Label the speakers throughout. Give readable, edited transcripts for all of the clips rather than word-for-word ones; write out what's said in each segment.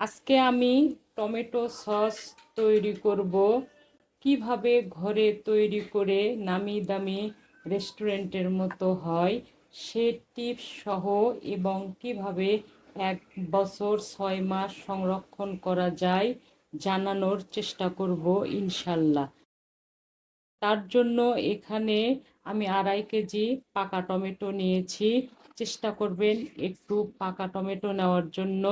Speaker 1: আজকে আমি tomato sauce তৈরি করব। কিভাবে ঘরে তৈরি করে নামি দামি রেস্টুরেন্টের মতো হয় সে টিপস সহ, এবং কিভাবে 1 বছর 6 মাস সংরক্ষণ করা যায় জানানোর চেষ্টা করব ইনশাল্লাহ। তার জন্য এখানে আমি 2.5 কেজি পাকা টমেটো নিয়েছি। চেষ্টা করবেন একটু পাকা টমেটো নেওয়ার জন্য।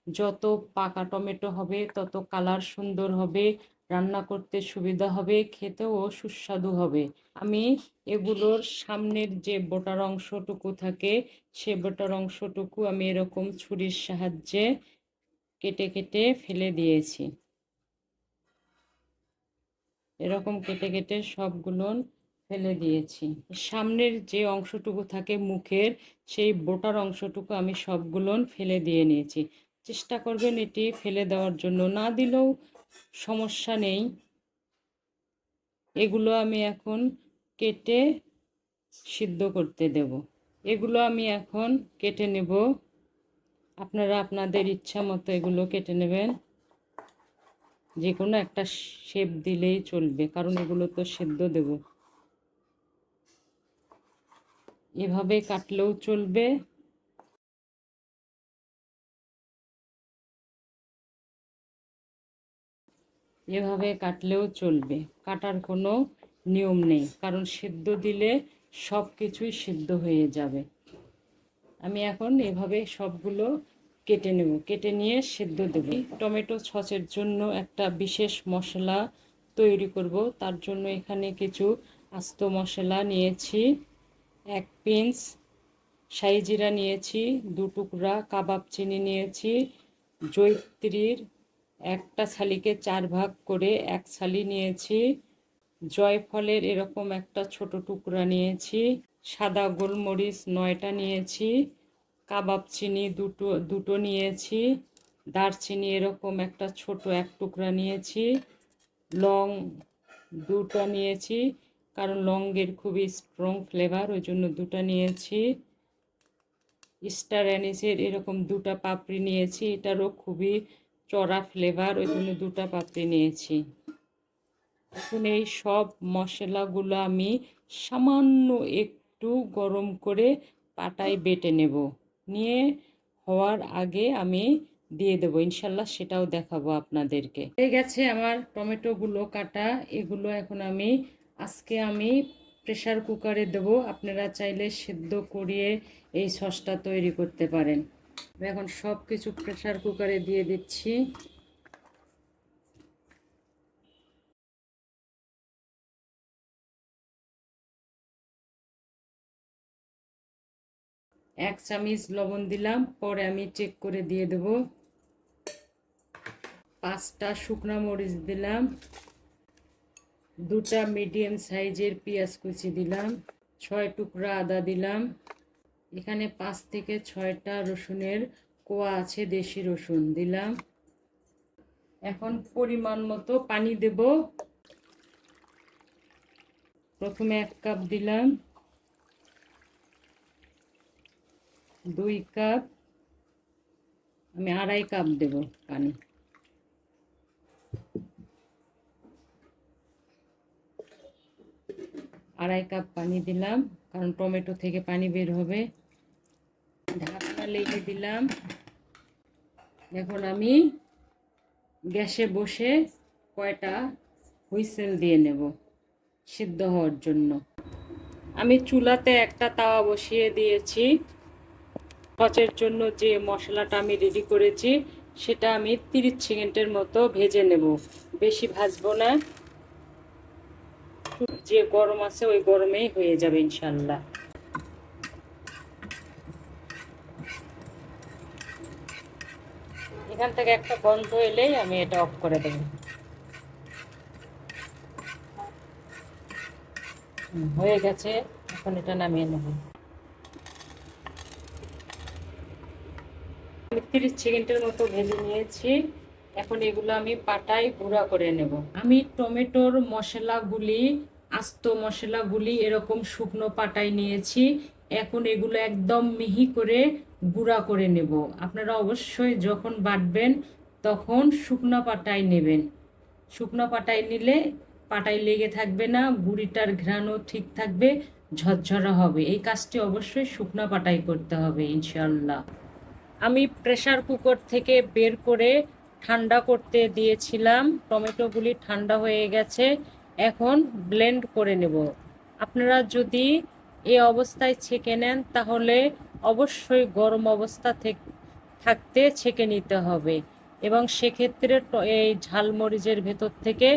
Speaker 1: যত পাকা টমেটো হবে তত কালার সুন্দর হবে, রান্না করতে সুবিধা হবে, খেতেও সুস্বাদু হবে। আমি এগুলোর সামনের যে বোটার অংশটুকু থাকে সে বোটার অংশটুকু আমি এরকম ছুরির সাহায্যে কেটে কেটে ফেলে দিয়েছি। এরকম কেটে কেটে সবগুলো ফেলে দিয়েছি। সামনের যে অংশটুকু থাকে মুখের, সেই বোটার অংশটুকু আমি সবগুলো ফেলে দিয়ে নিয়েছি। চেষ্টা করবেন এটি ফেলে দেওয়ার জন্য, না দিলেও সমস্যা নেই। এগুলো আমি এখন কেটে সিদ্ধ করতে দেব। এগুলো আমি এখন কেটে নেব। আপনারা আপনাদের ইচ্ছা মতো এগুলো কেটে নেবেন। যে কোনো একটা শেপ দিলেই চলবে, কারণ এগুলো তো সিদ্ধ দেব। এভাবে কাটলেও চলবে, এভাবে কাটলেও চলবে। কাটার কোনো নিয়ম নেই, কারণ সিদ্ধ দিলে সব কিছুই সিদ্ধ হয়ে যাবে। আমি এখন এভাবে সবগুলো কেটে নেব, কেটে নিয়ে সিদ্ধ দেব। টমেটো সসের জন্য একটা বিশেষ মশলা তৈরি করব। তার জন্য এখানে কিছু আস্ত মশলা নিয়েছি। 1 পিঞ্চ শাহি জিরা নিয়েছি, 2 টুকরা কাবাব চিনি নিয়েছি, জয়িত্রীর একটা ছালিকে 4 ভাগ করে 1 ছালি নিয়েছি, জয়ফলের এরকম একটা ছোট টুকরা নিয়েছি, সাদা গোলমরিচ 9টা নিয়েছি, কাবাব চিনি দুটো নিয়েছি, দারচিনি এরকম একটা ছোট 1 টুকরা নিয়েছি, লং 2টা নিয়েছি, কারণ লংয়ের খুবই স্ট্রং ফ্লেভার, ওই জন্য 2টা নিয়েছি। স্টার অ্যানিসের এরকম 2টা পাপড়ি নিয়েছি, এটারও খুবই চড়া ফ্লেভার, ওই জন্য 2টা পাপড়ি নিয়েছি। এখন এই সব মশলাগুলো আমি সামান্য একটু গরম করে পাটায় বেটে নেব। নিয়ে হওয়ার আগে আমি দিয়ে দেবো ইনশাল্লাহ, সেটাও দেখাবো আপনাদেরকে। হয়ে গেছে আমার টমেটোগুলো কাটা। এগুলো এখন আজকে আমি প্রেসার কুকারে দেবো। আপনারা চাইলে সেদ্ধ করিয়ে এই সসটা তৈরি করতে পারেন। এখন সব কিছু প্রেসার কুকারে দিয়ে দিচ্ছি। এক চামচ লবণ দিলাম, পরে আমি চেক করে দিয়ে দেব। 5টা শুকনো মরিচ দিলাম, 2টা মিডিয়াম সাইজের পেঁয়াজ কুচি দিলাম, 6 টুকরা আদা দিলাম। এখানে 5 থেকে 6টা রসুনের কোয়া আছে, দেশি রসুন দিলাম। এখন পরিমাণ মতো পানি দেব। প্রথমে 1 কাপ দিলাম, 2 কাপ, আমি 2.5 কাপ দেব পানি। আড়াই কাপ পানি দিলাম, কারণ টমেটো থেকে পানি বের হবে। ঢাকনা লেগে দিলাম। এখন আমি গ্যাসে বসে কয়টা হুইসেল দিয়ে নেব সিদ্ধ হওয়ার জন্য। আমি চুলাতে একটা তাওয়া বসিয়ে দিয়েছি। সসের জন্য যে মশলাটা আমি রেডি করেছি সেটা আমি 30 সেকেন্ডের মতো ভেজে নেব, বেশি ভাজবো না। যে গরম আছে ওই গরমেই হয়ে যাবে ইনশাল্লাহ। এখান থেকে একটা গন্ধ এলেই আমি এটা অফ করে দেব। হয়ে গেছে, এখন এটা নামিয়ে নেব। আমি 30 সেকেন্ডের মতো ভেজে নিয়েছি। এখন এগুলো আমি পাটায় গুঁড়া করে নেব। আমি টমেটোর মশলাগুলি, আস্ত মশলাগুলি এরকম শুকনো পাটায় নিয়েছি। এখন এগুলো একদম মিহি করে গুঁড়া করে নেব। আপনারা অবশ্যই যখন বাটবেন তখন শুকনো পাটায় নেবেন। শুকনো পাটায় নিলে পাটায় লেগে থাকবে না, গুঁড়িটার ঘ্রাণও ঠিক থাকবে, ঝরঝরা হবে। এই কাজটি অবশ্যই শুকনো পাটায় করতে হবে ইনশাআল্লাহ। আমি প্রেসার কুকার থেকে বের করে ঠান্ডা করতে দিয়েছিলাম। টমেটোগুলি ঠান্ডা হয়ে গেছে, এখন ব্লেন্ড করে নেব। আপনারা যদি এই অবস্থায় ছেঁকে নেন তাহলে অবশ্যই গরম অবস্থা থাকতে ছেঁকে নিতে হবে, এবং সেক্ষেত্রে এই ঝালমরিচের ভেতর থেকে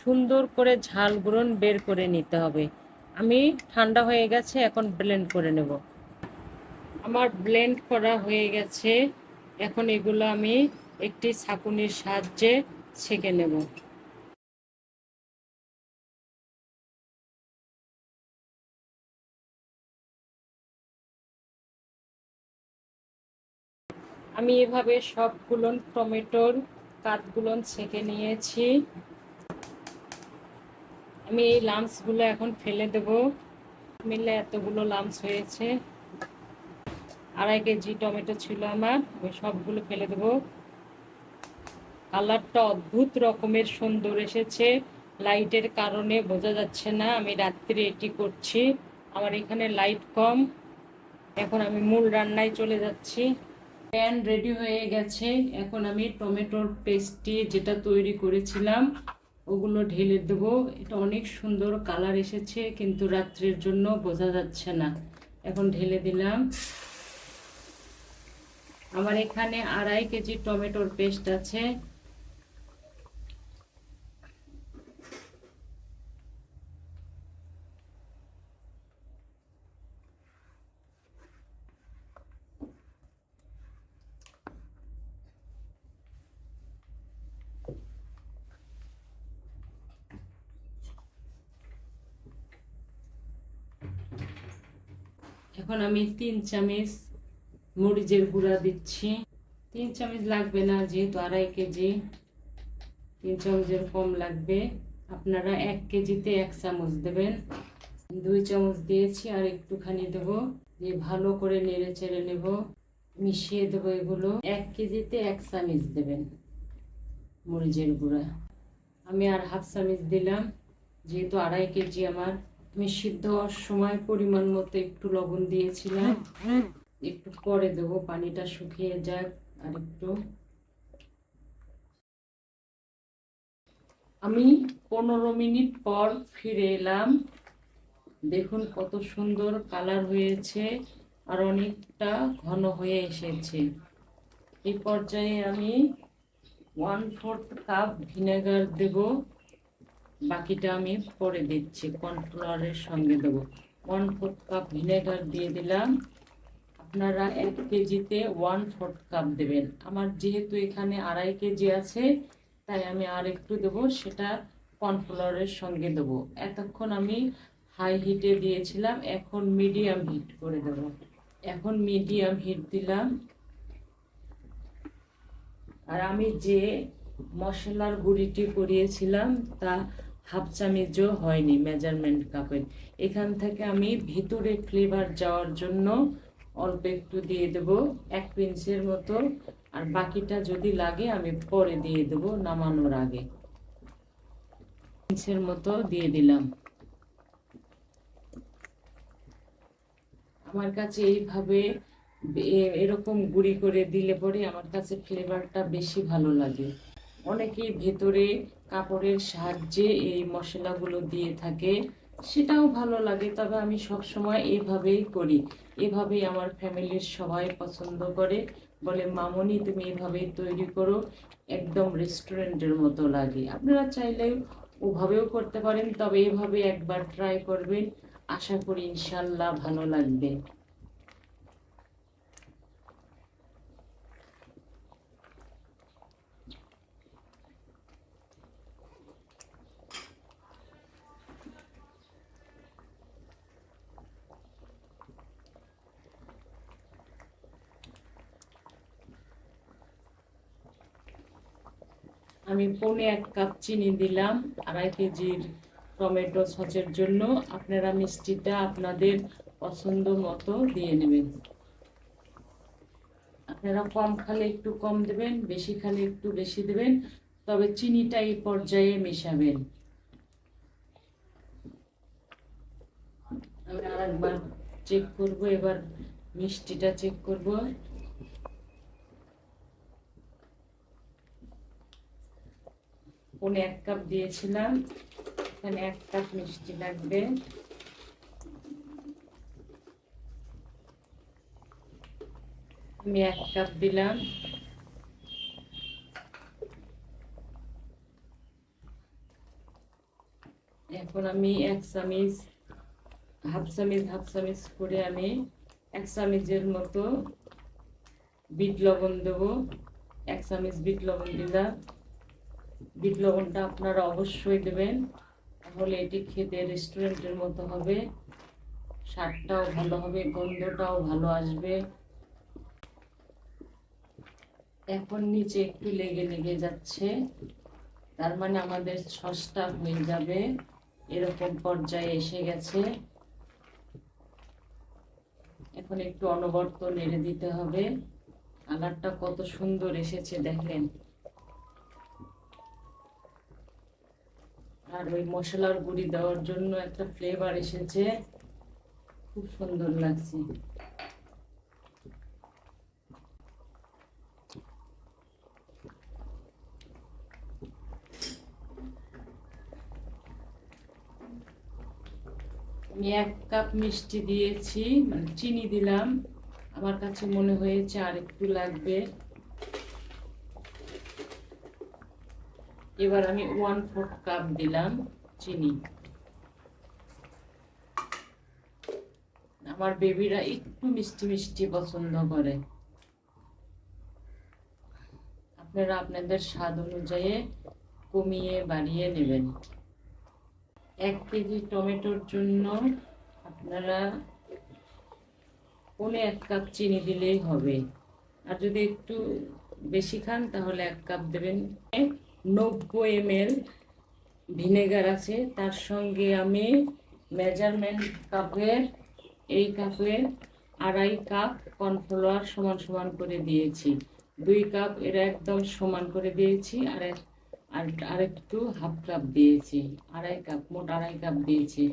Speaker 1: সুন্দর করে ঝালগুলো বের করে নিতে হবে। আমি ঠান্ডা হয়ে গেছে, এখন ব্লেন্ড করে নেব। আমার ব্লেন্ড করা হয়ে গেছে, এখন এগুলো আমি একটি ছাঁকুনির সাহায্যে ছেঁকে নেব। আমি এভাবে সবগুলো টমেটোর কাঠগুলো ছেঁকে নিয়েছি। আমি এই লাম্পসগুলো এখন ফেলে দেব। মিলে এতগুলো লাম্পস হয়েছে। 2.5 কেজি টমেটো ছিল আমার, আমি সবগুলো ফেলে দেব। কালারটা অদ্ভুত রকমের সুন্দর এসেছে, লাইটের কারণে বোঝা যাচ্ছে না। আমি রাত্রে এটি করছি, আমার এখানে লাইট কম। এখন আমি মূল রান্নায় চলে যাচ্ছি। প্যান রেডি হয়ে গেছে, এখন আমি টমেটোর পেস্টটি যেটা তৈরি করেছিলাম ওগুলো ঢেলে দেবো। এটা অনেক সুন্দর কালার এসেছে, কিন্তু রাত্রের জন্য বোঝা যাচ্ছে না। এখন ঢেলে দিলাম। আমার এখানে 2.5 কেজি টমেটোর পেস্ট আছে। এখন আমি 3 চামচ মরিচের গুঁড়া দিচ্ছি। 3 চামচ লাগবে না, যেহেতু 2.5 কেজি, 3 চামচের কম লাগবে। আপনারা 1 কেজিতে 1 চামচ দেবেন। 2 চামচ দিয়েছি, আর একটুখানি দেবো, দিয়ে ভালো করে নেড়ে চেড়ে নেব, মিশিয়ে দেবো এগুলো। 1 কেজিতে 1 চামচ দেবেন মরিচের গুঁড়া। আমি আর 1/2 চামচ দিলাম, যেহেতু 2.5 কেজি আমার। আমি সিদ্ধ হওয়ার সময় পরিমাণ মতো একটু লবণ দিয়েছিলাম, একটু পরে দেবো, পানিটা শুকিয়ে যাক আর একটু। আমি 15 মিনিট পর ফিরে এলাম। দেখুন কত সুন্দর কালার হয়েছে, আর অনেকটা ঘন হয়ে এসেছে। এই পর্যায়ে আমি 1/4 কাপ ভিনেগার দেব, বাকিটা আমি পরে দিচ্ছি, কর্নফ্লাওয়ারের সঙ্গে দেবো। 1/4 কাপ ভিনেগার দিয়ে দিলাম। আপনারা 1 কেজিতে 1/4 কাপ দেবেন। আমার যেহেতু এখানে 2.5 কেজি আছে, তাই আমি আর একটু দেবো, সেটা কর্নফ্লাওয়ারের সঙ্গে দেবো। এতক্ষণ আমি হাই হিটে দিয়েছিলাম, এখন মিডিয়াম হিট করে দেব। এখন মিডিয়াম হিট দিলাম। আর আমি যে মশলার গুঁড়িটি করিয়েছিলাম তা 1/2 চামচও হয়নি মেজারমেন্ট কাপের। এখান থেকে আমি ভিতরে ফ্লেভার যাওয়ার জন্য অল্প একটু দিয়ে দেব, 1 পিঞ্চের মতো। আর বাকিটা যদি লাগে আমি পরে দিয়ে দেব, নামানোর আগে। 1 পিঞ্চের মতো দিয়ে দিলাম। আমার কাছে এইভাবে এরকম গুঁড়ি করে দিলে পরে আমার কাছে ফ্লেভারটা বেশি ভালো লাগে। অনেকেই ভেতরে কাপড়ের সাহায্যে এই মশলাগুলো দিয়ে থাকে, সেটাও ভালো লাগে, তবে আমি সব সময় এভাবেই করি। এভাবেই আমার ফ্যামিলির সবাই পছন্দ করে, বলে মামনি তুমি এভাবেই তৈরি করো, একদম রেস্টুরেন্টের মতো লাগে। আপনারা চাইলে ওভাবেও করতে পারেন, তবে এভাবে একবার ট্রাই করবেন, আশা করি ইনশাল্লাহ ভালো লাগবে। আমি 1/4 কাপ চিনি দিলাম 2.5 কেজির টমেটো সসের জন্য। আপনারা মিষ্টিটা আপনাদের পছন্দ মতো দিয়ে নেবেন। আপনারা কম খালে একটু কম দেবেন, বেশি খালে একটু বেশি দেবেন, তবে চিনিটা এই পর্যায়ে মেশাবেন। আমি আরেকবার চেক করব, এবার মিষ্টিটা চেক করব। পনে 1 কাপ দিয়েছিলাম, এখানে 1 কাপ মিষ্টি লাগবে। আমি 1 কাপ দিলাম। এখন আমি 1 চামচ, হাফ চামচ করে আমি 1 চামচের মতো বিট লবণ দেবো। 1 চামচ বিট লবণ দিলাম। বিট লবণটা আপনারা অবশ্যই দেবেন, তাহলে এটি খেতে রেস্টুরেন্টের মতো হবে, স্বাদটাও ভালো হবে, গন্ধটাও ভালো আসবে। এখন নিচে একটু লেগে লেগে যাচ্ছে, তার মানে আমাদের সসটা হয়ে যাবে, এরকম পর্যায়ে এসে গেছে। এখন একটু অনবরত নেড়ে দিতে হবে। কালারটা কত সুন্দর এসেছে দেখেন। আর ওই মশলার গুঁড়ি দেওয়ার জন্য একটা ফ্লেভার এসেছে, খুব সুন্দর লাগছে। আমি 1 কাপ মিষ্টি দিয়েছি, মানে চিনি দিলাম, আমার কাছে মনে হয়েছে আর একটু লাগবে। এবার আমি 1/4 কাপ দিলাম চিনি। আমার বেবিরা একটু মিষ্টি মিষ্টি পছন্দ করে, আপনারা আপনাদের স্বাদ অনুযায়ী কমিয়ে বাড়িয়ে নেবেন। 1 কেজি টমেটোর জন্য আপনারা 1 কাপ চিনি দিলেই হবে, আর যদি একটু বেশি খান তাহলে 1 কাপ দেবেন। 90 ml ভিনেগার আছে, তার সঙ্গে আমি মেজারমেন্ট কাপের, এই কাপের 2.5 কাপ কর্নফ্লাওয়ার সমান সমান করে দিয়েছি। 2 কাপ এর একদম সমান করে দিয়েছি, আর একটু হাফ কাপ দিয়েছি, 2.5 কাপ, মোট 2.5 কাপ দিয়েছি।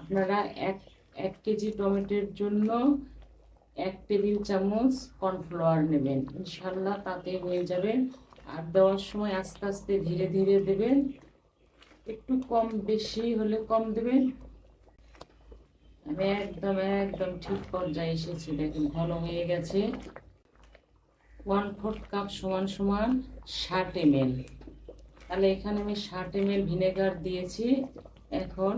Speaker 1: আপনারা এক কেজি টমেটোর জন্য 1 টেবিল চামচ কর্নফ্লাওয়ার নেবেন, ইনশাল্লাহ তাতে হয়ে যাবে। আর দেওয়ার সময় আস্তে আস্তে ধীরে ধীরে দেবেন, একটু কম বেশি হলে কম দেবেন। আমি একদম একদম ঠিক পর্যায়ে এসেছি, দেখেন ঘন হয়ে গেছে। 1/4 কাপ সমান সমান 60 ml, তাহলে এখানে আমি 60 ml ভিনেগার দিয়েছি। এখন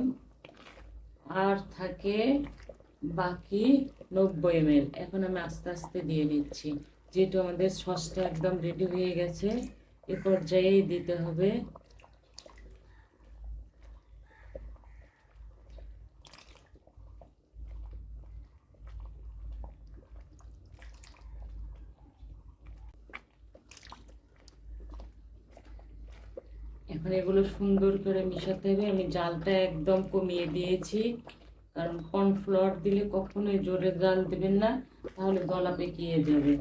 Speaker 1: আর থাকে বাকি 90 ml, এখন আমি আস্তে আস্তে দিয়ে নিচ্ছি, যেহেতু আমাদের সসটা একদম রেডি হয়ে গেছে, এ পর্যায়েই দিতে হবে। এখন এগুলো সুন্দর করে মিশাতে হবে। আমি জালটা একদম কমিয়ে দিয়েছি, কারণ কর্নফ্লাওয়ার দিলে কখনোই জোরে জাল দেবেন না, তাহলে গলা পেকিয়ে যাবে।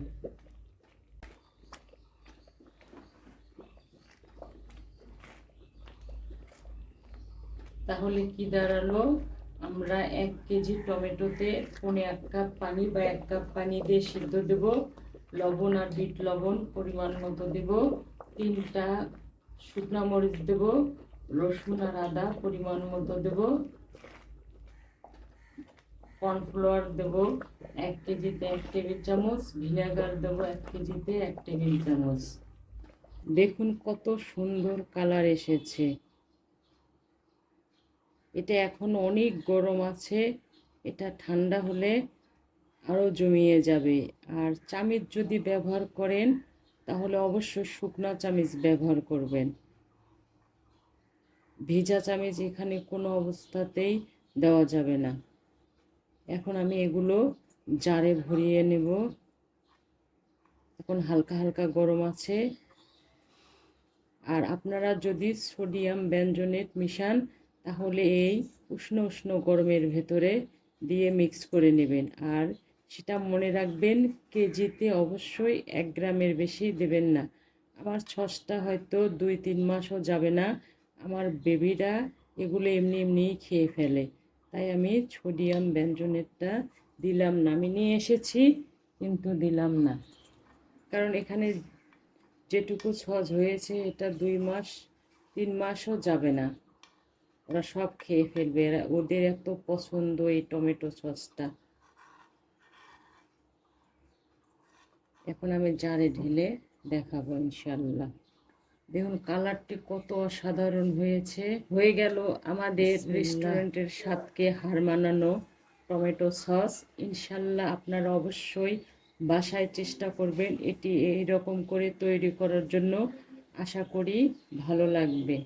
Speaker 1: তাহলে কি দাঁড়ালো, আমরা 1 কেজি টমেটোতে 1/4 কাপ পানি বা 1 কাপ পানি দিয়ে সিদ্ধ দেব। লবণ আর বিট লবণ পরিমাণ মতো দেব। 3টা শুকনো মরিচ দেব। রসুন আর আদা পরিমাণ মতো দেব। কর্নফ্লাওয়ার দেব 1 কেজিতে 1 টেবিল চামচ। ভিনেগার দেব 1 কেজিতে 1 টেবিল চামচ। দেখুন কত সুন্দর কালার এসেছে। এটা এখন অনেক গরম আছে, এটা ঠান্ডা হলে আরও জমিয়ে যাবে। আর চামচ যদি ব্যবহার করেন তাহলে অবশ্যই শুকনো চামচ ব্যবহার করবেন, ভিজা চামচ এখানে কোনো অবস্থাতেই দেওয়া যাবে না। এখন আমি এগুলো জারে ভরিয়ে নেব। এখন হালকা হালকা গরম আছে। আর আপনারা যদি সোডিয়াম বেনজোনেট মিশান তাহলে এই উষ্ণ উষ্ণ গরমের ভেতরে দিয়ে মিক্স করে নেবেন। আর সেটা মনে রাখবেন, কেজিতে অবশ্যই 1 গ্রামের বেশি দেবেন না। আমার সসটা হয়তো 2-3 মাসও যাবে না, আমার বেবিরা এগুলো এমনি এমনিই খেয়ে ফেলে। তাই আমি সোডিয়াম ব্যঞ্জনেরটা দিলাম না। আমি নিয়ে এসেছি কিন্তু দিলাম না, কারণ এখানে যেটুকু সস হয়েছে এটা 2 মাস 3 মাসও যাবে না, ওরা সব খেয়ে ফেলবে। ওদের এত পছন্দ এই টমেটো সসটা। এখন আমি জারে ঢেলে দেখাবো ইনশাল্লাহ। দেখুন কালারটি কত অসাধারণ হয়েছে। হয়ে গেল আমাদের রেস্টুরেন্টের স্বাদকে হার মানানো টমেটো সস। ইনশাল্লাহ আপনারা অবশ্যই বাসায় চেষ্টা করবেন এটি এইরকম করে তৈরি করার জন্য। আশা করি ভালো লাগবে।